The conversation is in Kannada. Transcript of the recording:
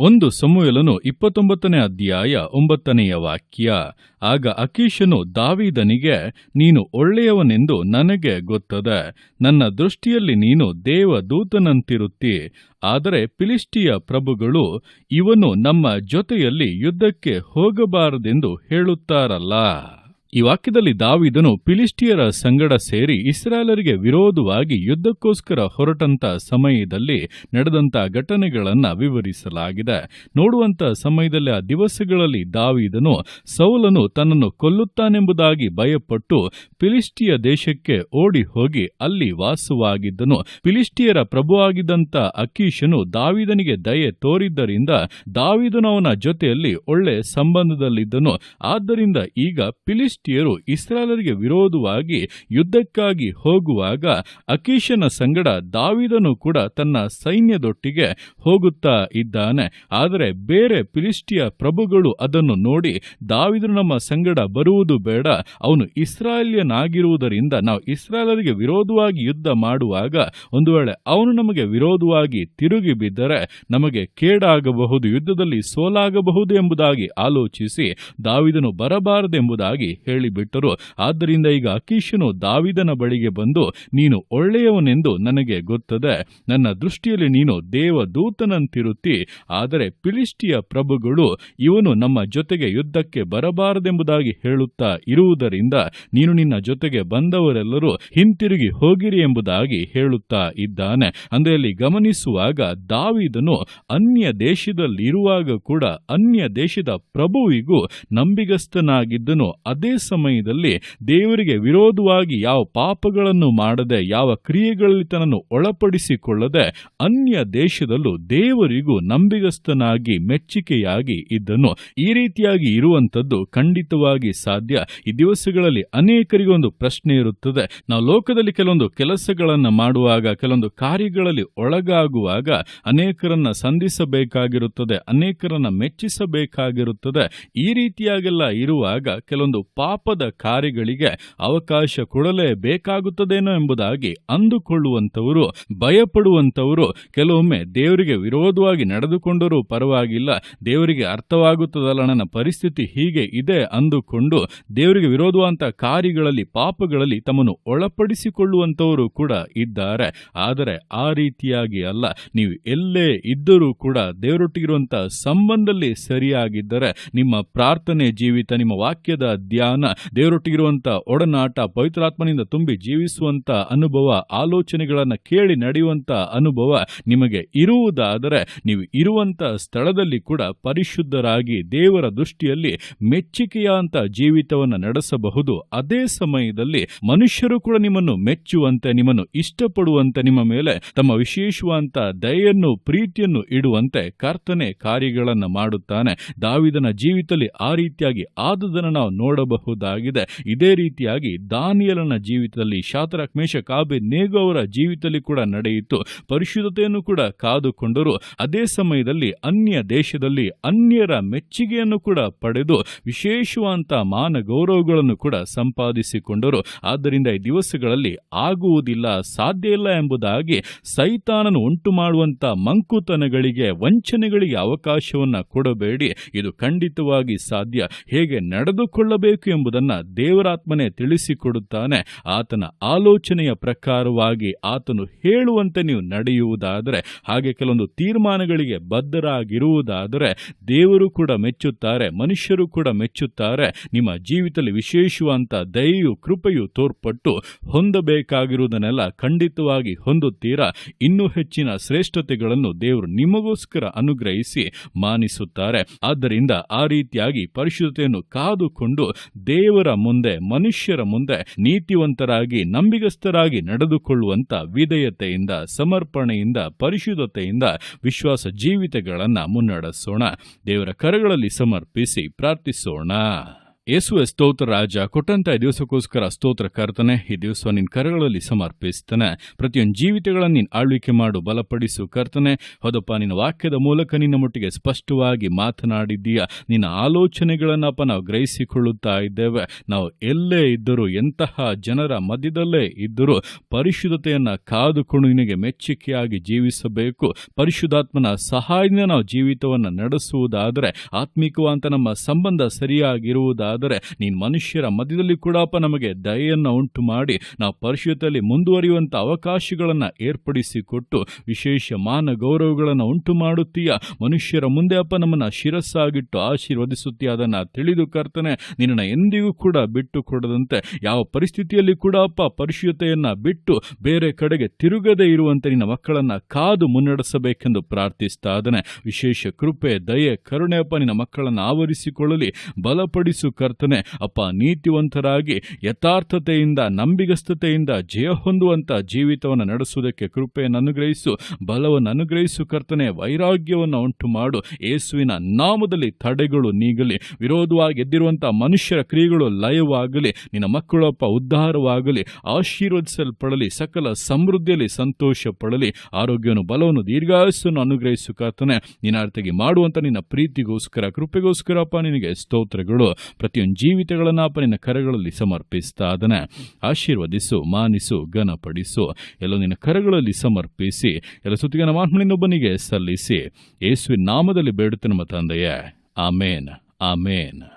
1 ಸಮುವೇಲನು 29ನೇ ಅಧ್ಯಾಯ 9ನೆಯ ವಾಕ್ಯ. ಆಗ ಅಕೀಷನು ದಾವೀದನಿಗೆ, ನೀನು ಒಳ್ಳೆಯವನೆಂದು ನನಗೆ ಗೊತ್ತದೆ, ನನ್ನ ದೃಷ್ಟಿಯಲ್ಲಿ ನೀನು ದೇವದೂತನಂತಿರುತ್ತಿ. ಆದರೆ ಫಿಲಿಷ್ಟಿಯ ಪ್ರಭುಗಳು, ಇವನು ನಮ್ಮ ಜೊತೆಯಲ್ಲಿ ಯುದ್ಧಕ್ಕೆ ಹೋಗಬಾರದೆಂದು ಹೇಳುತ್ತಾರಲ್ಲ. ಈ ವಾಕ್ಯದಲ್ಲಿ ದಾವೀದನು ಫಿಲಿಷ್ಟಿಯರ ಸಂಗಡ ಸೇರಿ ಇಸ್ರಾಯೇಲರಿಗೆ ವಿರೋಧವಾಗಿ ಯುದ್ಧಕ್ಕೋಸ್ಕರ ಹೊರಟಂತ ಸಮಯದಲ್ಲಿ ನಡೆದಂತ ಘಟನೆಗಳನ್ನು ವಿವರಿಸಲಾಗಿದೆ. ನೋಡುವಂತ ಸಮಯದಲ್ಲಿ ಆ ದಿವಸಗಳಲ್ಲಿ ದಾವೀದನು ಸೌಲನು ತನ್ನನ್ನು ಕೊಲ್ಲುತ್ತಾನೆಂಬುದಾಗಿ ಭಯಪಟ್ಟು ಫಿಲಿಷ್ಟಿಯ ದೇಶಕ್ಕೆ ಓಡಿ ಹೋಗಿ ಅಲ್ಲಿ ವಾಸವಾಗಿದ್ದನು. ಫಿಲಿಷ್ಟಿಯರ ಪ್ರಭುವಾಗಿದ್ದಂಥ ಅಕೀಷನು ದಾವೀದನಿಗೆ ದಯೆ ತೋರಿದ್ದರಿಂದ ದಾವೀದನು ಅವನ ಜೊತೆಯಲ್ಲಿ ಒಳ್ಳೆ ಸಂಬಂಧದಲ್ಲಿದ್ದನು. ಆದ್ದರಿಂದ ಈಗ ಫಿಲಿಷ್ಟಿಯರು ಇಸ್ರಾಯೇಲರಿಗೆ ವಿರೋಧವಾಗಿ ಯುದ್ಧಕ್ಕಾಗಿ ಹೋಗುವಾಗ ಅಕೀಷನ ಸಂಗಡ ದಾವೀದನು ಕೂಡ ತನ್ನ ಸೈನ್ಯದೊಟ್ಟಿಗೆ ಹೋಗುತ್ತಾ ಇದ್ದಾನೆ. ಆದರೆ ಬೇರೆ ಫಿಲಿಷ್ಟಿಯ ಪ್ರಭುಗಳು ಅದನ್ನು ನೋಡಿ, ದಾವೀದನು ನಮ್ಮ ಸಂಗಡ ಬರುವುದು ಬೇಡ, ಅವನು ಇಸ್ರಾಯೇಲ್ಯನಾಗಿರುವುದರಿಂದ ನಾವು ಇಸ್ರಾಯೇಲರಿಗೆ ವಿರೋಧವಾಗಿ ಯುದ್ಧ ಮಾಡುವಾಗ ಒಂದು ವೇಳೆ ಅವನು ನಮಗೆ ವಿರೋಧವಾಗಿ ತಿರುಗಿ ಬಿದ್ದರೆ ನಮಗೆ ಕೇಡಾಗಬಹುದು, ಯುದ್ಧದಲ್ಲಿ ಸೋಲಾಗಬಹುದು ಎಂಬುದಾಗಿ ಆಲೋಚಿಸಿ ದಾವೀದನು ಬರಬಾರದೆಂಬುದಾಗಿ ಹೇಳಿಬಿಟ್ಟರು. ಆದ್ದರಿಂದ ಈಗ ಅಕೀಷನು ದಾವೀದನ ಬಳಿಗೆ ಬಂದು, ನೀನು ಒಳ್ಳೆಯವನೆಂದು ನನಗೆ ಗೊತ್ತದೆ, ನನ್ನ ದೃಷ್ಟಿಯಲ್ಲಿ ನೀನು ದೇವದೂತನಂತಿರುತ್ತಿ. ಆದರೆ ಫಿಲಿಷ್ಟಿಯ ಪ್ರಭುಗಳು, ಇವನು ನಮ್ಮ ಜೊತೆಗೆ ಯುದ್ಧಕ್ಕೆ ಬರಬಾರದೆಂಬುದಾಗಿ ಹೇಳುತ್ತಾ ಇರುವುದರಿಂದ ನೀನು ನಿನ್ನ ಜೊತೆಗೆ ಬಂದವರೆಲ್ಲರೂ ಹಿಂತಿರುಗಿ ಹೋಗಿರಿ ಎಂಬುದಾಗಿ ಹೇಳುತ್ತಾ ಇದ್ದಾನೆ. ಅಂದರೆ ಗಮನಿಸುವಾಗ ದಾವೀದನು ಅನ್ಯ ದೇಶದಲ್ಲಿರುವಾಗ ಕೂಡ ಅನ್ಯ ದೇಶದ ಪ್ರಭುವಿಗೂ ನಂಬಿಗಸ್ತನಾಗಿದ್ದನು. ಅದೇ ಸಮಯದಲ್ಲಿ ದೇವರಿಗೆ ವಿರೋಧವಾಗಿ ಯಾವ ಪಾಪಗಳನ್ನು ಮಾಡದೆ, ಯಾವ ಕ್ರಿಯೆಗಳಲ್ಲಿ ತನ್ನನ್ನು ಒಳಪಡಿಸಿಕೊಳ್ಳದೆ ಅನ್ಯ ದೇಶದಲ್ಲೂ ದೇವರಿಗೂ ನಂಬಿಗಸ್ತನಾಗಿ ಮೆಚ್ಚುಗೆಯಾಗಿ ಇದ್ದನು. ಈ ರೀತಿಯಾಗಿ ಇರುವಂಥದ್ದು ಖಂಡಿತವಾಗಿ ಸಾಧ್ಯ. ಈ ದಿವಸಗಳಲ್ಲಿ ಅನೇಕರಿಗೆ ಒಂದು ಪ್ರಶ್ನೆ ಇರುತ್ತದೆ. ನಾವು ಲೋಕದಲ್ಲಿ ಕೆಲವೊಂದು ಕೆಲಸಗಳನ್ನು ಮಾಡುವಾಗ, ಕೆಲವೊಂದು ಕಾರ್ಯಗಳಲ್ಲಿ ಒಳಗಾಗುವಾಗ ಅನೇಕರನ್ನ ಸಂಧಿಸಬೇಕಾಗಿರುತ್ತದೆ, ಅನೇಕರನ್ನ ಮೆಚ್ಚಿಸಬೇಕಾಗಿರುತ್ತದೆ. ಈ ರೀತಿಯಾಗೆಲ್ಲ ಇರುವಾಗ ಕೆಲವೊಂದು ಪಾಪದ ಕಾರ್ಯಗಳಿಗೆ ಅವಕಾಶ ಕೊಡಲೇಬೇಕಾಗುತ್ತದೇನೋ ಎಂಬುದಾಗಿ ಅಂದುಕೊಳ್ಳುವಂಥವರು, ಭಯಪಡುವಂಥವರು, ಕೆಲವೊಮ್ಮೆ ದೇವರಿಗೆ ವಿರೋಧವಾಗಿ ನಡೆದುಕೊಂಡರೂ ಪರವಾಗಿಲ್ಲ, ದೇವರಿಗೆ ಅರ್ಥವಾಗುತ್ತದಲ್ಲ ನನ್ನ ಪರಿಸ್ಥಿತಿ ಹೀಗೆ ಇದೆ ಅಂದುಕೊಂಡು ದೇವರಿಗೆ ವಿರೋಧವಾದಂಥ ಕಾರ್ಯಗಳಲ್ಲಿ, ಪಾಪಗಳಲ್ಲಿ ತಮ್ಮನ್ನು ಒಳಪಡಿಸಿಕೊಳ್ಳುವಂಥವರು ಕೂಡ ಇದ್ದಾರೆ. ಆದರೆ ಆ ರೀತಿಯಾಗಿ ಅಲ್ಲ. ನೀವು ಎಲ್ಲೇ ಇದ್ದರೂ ಕೂಡ ದೇವರೊಟ್ಟಿಗಿರುವಂಥ ಸಂಬಂಧದಲ್ಲಿ ಸರಿಯಾಗಿದ್ದರೆ ನಿಮ್ಮ ಪ್ರಾರ್ಥನೆ ಜೀವಿತ, ನಿಮ್ಮ ವಾಕ್ಯದ ಧ್ಯಾನ, ದೇವರೊಟ್ಟಿಗಿರುವಂಥ ಒಡನಾಟ, ಪವಿತ್ರಾತ್ಮನಿಂದ ತುಂಬಿ ಜೀವಿಸುವಂಥ ಅನುಭವ, ಆಲೋಚನೆಗಳನ್ನು ಕೇಳಿ ನಡೆಯುವಂಥ ಅನುಭವ ನಿಮಗೆ ಇರುವುದಾದರೆ ನೀವು ಇರುವಂಥ ಸ್ಥಳದಲ್ಲಿ ಕೂಡ ಪರಿಶುದ್ಧರಾಗಿ ದೇವರ ದೃಷ್ಟಿಯಲ್ಲಿ ಮೆಚ್ಚುಗೆಯಾದಂಥ ಜೀವಿತವನ್ನು ನಡೆಸಬಹುದು. ಅದೇ ಸಮಯದಲ್ಲಿ ಮನುಷ್ಯರು ಕೂಡ ನಿಮ್ಮನ್ನು ಮೆಚ್ಚುವಂತೆ, ನಿಮ್ಮನ್ನು ಇಷ್ಟಪಡುವಂತೆ, ನಿಮ್ಮ ಮೇಲೆ ತಮ್ಮ ವಿಶೇಷವಾದಂಥ ದಯೆಯನ್ನು, ಪ್ರೀತಿಯನ್ನು ಇಡುವಂತೆ ಕರ್ತನೆ ಕಾರ್ಯಗಳನ್ನು ಮಾಡುತ್ತಾನೆ. ದಾವೀದನ ಜೀವಿತದಲ್ಲಿ ಆ ರೀತಿಯಾಗಿ ಆದುದನ್ನು ನಾವು ನೋಡಬಹುದಾಗಿದೆ. ಇದೇ ರೀತಿಯಾಗಿ ದಾನಿಯೇಲನ ಜೀವಿತದಲ್ಲಿ, ಶಾದ್ರಕ್, ಮೇಷಕ್, ಅಬೇದ್ನೆಗೋ ಅವರ ಜೀವಿತದಲ್ಲಿ ಕೂಡ ನಡೆಯಿತು. ಪರಿಶುದ್ಧತೆಯನ್ನು ಕೂಡ ಕಾದುಕೊಂಡರು. ಅದೇ ಸಮಯದಲ್ಲಿ ಅನ್ಯ ದೇಶದಲ್ಲಿ ಅನ್ಯರ ಮೆಚ್ಚುಗೆಯನ್ನು ಕೂಡ ಪಡೆದು ವಿಶೇಷವಾದಂಥ ಮಾನ ಗೌರವಗಳನ್ನು ಕೂಡ ಸಂಪಾದಿಸಿಕೊಂಡರು. ಆದ್ದರಿಂದ ಈ ದಿವಸಗಳಲ್ಲಿ ಆಗುವುದಿಲ್ಲ, ಸಾಧ್ಯ ಇಲ್ಲ ಎಂಬುದಾಗಿ ಸೈತಾನನು ಉಂಟು ಮಾಡುವಂಥ ಮಂಕುತನಗಳಿಗೆ, ವಂಚನೆಗಳಿಗೆ ಅವಕಾಶವನ್ನು ಕೊಡಬೇಡಿ. ಇದು ಖಂಡಿತವಾಗಿ ಸಾಧ್ಯ. ಹೇಗೆ ನಡೆದುಕೊಳ್ಳಬೇಕು ಎಂಬುದನ್ನು ದೇವರಾತ್ಮನೇ ತಿಳಿಸಿಕೊಡುತ್ತಾನೆ. ಆತನ ಆಲೋಚನೆಯ ಪ್ರಕಾರವಾಗಿ ಆತನು ಹೇಳುವಂತೆ ನೀವು ನಡೆಯುವುದಾದರೆ, ಹಾಗೆ ಕೆಲವೊಂದು ತೀರ್ಮಾನಗಳಿಗೆ ಬದ್ಧರಾಗಿರುವುದಾದರೆ ದೇವರು ಕೂಡ ಮೆಚ್ಚುತ್ತಾರೆ, ಮನುಷ್ಯರು ಕೂಡ ಮೆಚ್ಚುತ್ತಾರೆ. ನಿಮ್ಮ ಜೀವಿತದಲ್ಲಿ ವಿಶೇಷವಾದಂಥ ದಯೆಯು, ಕೃಪೆಯು ತೋರ್ಪಟ್ಟು ಹೊಂದಬೇಕಾಗಿರುವುದನ್ನೆಲ್ಲ ಖಂಡಿತವಾಗಿ ಹೊಂದುತ್ತೀರಾ. ಇನ್ನೂ ಹೆಚ್ಚಿನ ಶ್ರೇಷ್ಠತೆಗಳನ್ನು ದೇವರು ನಿಮಗೋಸ್ಕರ ಅನುಗ್ರಹಿಸಿ ಮಾನಿಸುತ್ತಾರೆ. ಆದ್ದರಿಂದ ಆ ರೀತಿಯಾಗಿ ಪರಿಶುದ್ಧತೆಯನ್ನು ಕಾದುಕೊಂಡು ದೇವರ ಮುಂದೆ, ಮನುಷ್ಯರ ಮುಂದೆ ನೀತಿವಂತರಾಗಿ, ನಂಬಿಗಸ್ತರಾಗಿ ನಡೆದುಕೊಳ್ಳುವಂಥ ವಿಧೇಯತೆಯಿಂದ, ಸಮರ್ಪಣೆಯಿಂದ, ಪರಿಶುದ್ಧತೆಯಿಂದ ವಿಶ್ವಾಸ ಜೀವಿತಗಳನ್ನು ಮುನ್ನಡೆಸೋಣ. ದೇವರ ಕರಗಳಲ್ಲಿ ಸಮರ್ಪಿಸಿ ಪ್ರಾರ್ಥಿಸೋಣ. ಯೇಸುವೆ ಸ್ತೋತ್ರ ರಾಜ, ಕೊಟ್ಟಂತ ಈ ದಿವಸಕ್ಕೋಸ್ಕರ ಸ್ತೋತ್ರ ಕರ್ತನೆ. ಈ ದಿವಸ ನಿನ್ನ ಕರಗಳಲ್ಲಿ ಸಮರ್ಪಿಸ್ತಾನೆ. ಪ್ರತಿಯೊಂದು ಜೀವಿತಗಳನ್ನು ನೀನು ಆಳ್ವಿಕೆ ಮಾಡು, ಬಲಪಡಿಸು ಕರ್ತನೆ. ಹೌದಪ್ಪ, ನಿನ್ನ ವಾಕ್ಯದ ಮೂಲಕ ನಿನ್ನ ಮುಟ್ಟಿಗೆ ಸ್ಪಷ್ಟವಾಗಿ ಮಾತನಾಡಿದ್ದೀಯ. ನಿನ್ನ ಆಲೋಚನೆಗಳನ್ನಪ್ಪ ನಾವು ಗ್ರಹಿಸಿಕೊಳ್ಳುತ್ತಾ ಇದ್ದೇವೆ. ನಾವು ಎಲ್ಲೇ ಇದ್ದರೂ, ಎಂತಹ ಜನರ ಮಧ್ಯದಲ್ಲೇ ಇದ್ದರೂ ಪರಿಶುದ್ಧತೆಯನ್ನು ಕಾದುಕೊಂಡು ನಿನಗೆ ಮೆಚ್ಚುಗೆಯಾಗಿ ಜೀವಿಸಬೇಕು. ಪರಿಶುದ್ಧಾತ್ಮನ ಸಹಾಯದಿಂದ ನಾವು ಜೀವಿತವನ್ನು ನಡೆಸುವುದಾದರೆ, ಆತ್ಮಿಕವಾದಂಥ ನಮ್ಮ ಸಂಬಂಧ ಸರಿಯಾಗಿರುವುದಾದರೆ, ನೀನು ಮನುಷ್ಯರ ಮಧ್ಯದಲ್ಲಿ ಕೂಡಪ್ಪ ನಮಗೆ ದಯೆಯನ್ನು ಉಂಟು ಮಾಡಿ ನಾವು ಪರಿಶುದ್ಧತೆಯಲ್ಲಿ ಮುಂದುವರಿಯುವಂಥ ಅವಕಾಶಗಳನ್ನು ಏರ್ಪಡಿಸಿಕೊಟ್ಟು ವಿಶೇಷ ಮಾನ ಗೌರವಗಳನ್ನು ಉಂಟು ಮಾಡುತ್ತೀಯ. ಮನುಷ್ಯರ ಮುಂದೆ ಅಪ್ಪ ನಮ್ಮನ್ನು ಶಿರಸ್ಸಾಗಿಟ್ಟು ಆಶೀರ್ವದಿಸುತ್ತೀಯ. ಅದನ್ನು ತಿಳಿದು ಕರ್ತನೆ, ನಿನ್ನನ್ನು ಎಂದಿಗೂ ಕೂಡ ಬಿಟ್ಟು ಕೊಡದಂತೆ, ಯಾವ ಪರಿಸ್ಥಿತಿಯಲ್ಲಿ ಕೂಡ ಅಪ್ಪ ಪರಿಶುದ್ಧತೆಯನ್ನು ಬಿಟ್ಟು ಬೇರೆ ಕಡೆಗೆ ತಿರುಗದೇ ಇರುವಂತೆ ನಿನ್ನ ಮಕ್ಕಳನ್ನು ಕಾದು ಮುನ್ನಡೆಸಬೇಕೆಂದು ಪ್ರಾರ್ಥಿಸ್ತಾ ಇದ್ದಾನೆ. ವಿಶೇಷ ಕೃಪೆ, ದಯೆ, ಕರುಣೆ ಅಪ್ಪ ನಿನ್ನ ಮಕ್ಕಳನ್ನು ಆವರಿಸಿಕೊಳ್ಳಲಿ. ಬಲಪಡಿಸು ಕರ್ತನೆ. ಅಪ್ಪ, ನೀತಿವಂತರಾಗಿ ಯಥಾರ್ಥತೆಯಿಂದ, ನಂಬಿಗಸ್ತತೆಯಿಂದ ಜಯ ಹೊಂದುವಂಥ ಜೀವಿತವನ್ನು ನಡೆಸುವುದಕ್ಕೆ ಕೃಪೆಯನ್ನು ಅನುಗ್ರಹಿಸು, ಬಲವನ್ನು ಅನುಗ್ರಹಿಸು ಕರ್ತನೆ. ವೈರಾಗ್ಯವನ್ನು ಉಂಟು ಮಾಡು. ಯೇಸುವಿನ ನಾಮದಲ್ಲಿ ತಡೆಗಳು ನೀಗಲಿ. ವಿರೋಧವಾಗಿ ಎದ್ದಿರುವಂಥ ಮನುಷ್ಯರ ಕ್ರಿಯೆಗಳು ಲಯವಾಗಲಿ. ನಿನ್ನ ಮಕ್ಕಳು ಅಪ್ಪ ಉದ್ಧಾರವಾಗಲಿ, ಆಶೀರ್ವದಿಸಲ್ಪಡಲಿ, ಸಕಲ ಸಮೃದ್ಧಿಯಲ್ಲಿ ಸಂತೋಷ ಪಡಲಿ. ಆರೋಗ್ಯವನ್ನು, ಬಲವನ್ನು, ದೀರ್ಘಾಯಸ್ಸನ್ನು ಅನುಗ್ರಹಿಸು ಕರ್ತನೆ. ನಿನ್ನಾರ್ಥಿಗೆ ಮಾಡುವಂಥ ನಿನ್ನ ಪ್ರೀತಿಗೋಸ್ಕರ, ಕೃಪೆಗೋಸ್ಕರಪ್ಪ ನಿನಗೆ ಸ್ತೋತ್ರಗಳು. ಪ್ರತಿಯೊಂದು ಜೀವಿತಗಳನ್ನು ಅಪ್ಪ ನಿನ್ನ ಕರಗಳಲ್ಲಿ ಸಮರ್ಪಿಸ್ತಾ ಅದನ್ನ ಆಶೀರ್ವದಿಸು, ಮಾನಿಸು, ಘನಪಡಿಸು. ಎಲ್ಲ ನಿನ್ನ ಕರಗಳಲ್ಲಿ ಸಮರ್ಪಿಸಿ ಎಲ್ಲ ಸುತ್ತಿಗೆ ನಮ್ಮ ಆತ್ಮನಿನ್ನೊಬ್ಬನಿಗೆ ಸಲ್ಲಿಸಿ ಯೇಸುವಿನ ನಾಮದಲ್ಲಿ ಬೇಡುತ್ತೆ ನಮ್ಮ ತಂದೆಯೇ. ಆಮೇನ್, ಆಮೇನ್.